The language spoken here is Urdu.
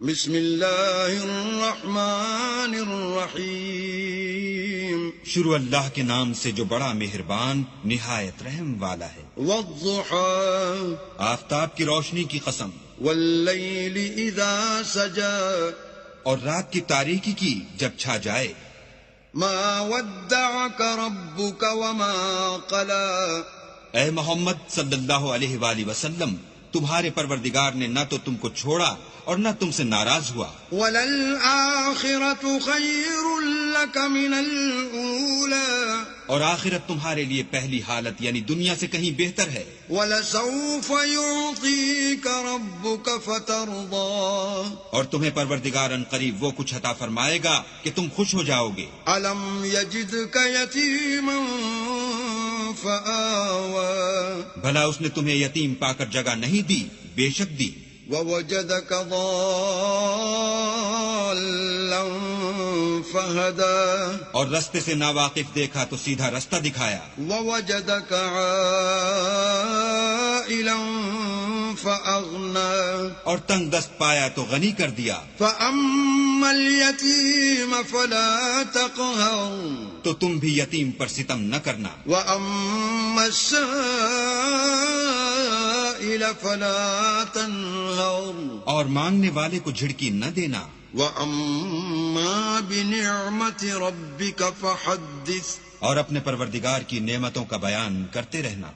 بسم اللہ الرحمن الرحیم، شروع اللہ کے نام سے جو بڑا مہربان نہایت رحم والا ہے۔ والضحى آفتاب کی روشنی کی قسم، واللیل اذا سجى اور رات کی تاریکی کی جب چھا جائے۔ ما ودعك ربك وما قلى، اے محمد صلی اللہ علیہ وآلہ وسلم، تمہارے پروردگار نے نہ تو تم کو چھوڑا اور نہ تم سے ناراض ہوا۔ وَلَلْآخِرَةُ خَيْرٌ لَكَ مِنَ الْأُولَى، اور آخرت تمہارے لیے پہلی حالت یعنی دنیا سے کہیں بہتر ہے۔ وَلَسَوْفَ يُعْطِيكَ رَبُّكَ فَتَرْضَىٰ، اور تمہیں پروردگار ان قریب وہ کچھ عطا فرمائے گا کہ تم خوش ہو جاؤ گے۔ أَلَمْ يَجِدْكَ يَتِيمًا فَآوَىٰ، بھلا اس نے تمہیں یتیم پا کر جگہ نہیں دی؟ بے شک دی۔ وَوَجَدَكَ ضَالًّا فَهَدَىٰ، اور رستے سے ناواقف دیکھا تو سیدھا رستہ دکھایا۔ وَوَجَدَكَ عَائِلًا فَأَغْنَىٰ، اور تنگ دست پایا تو غنی کر دیا۔ فَأَمَّا الْيَتِيمَ فَلَا تَقْهَرْ، تو تم بھی یتیم پر ستم نہ کرنا۔ وَأَمَّا السَّائِلَ فَلَا تَنْهَرْ، اور مانگنے والے کو جھڑکی نہ دینا۔ وَأَمَّا بِنِعْمَةِ رَبِّكَ فَحَدِّثْ، اور اپنے پروردگار کی نعمتوں کا بیان کرتے رہنا۔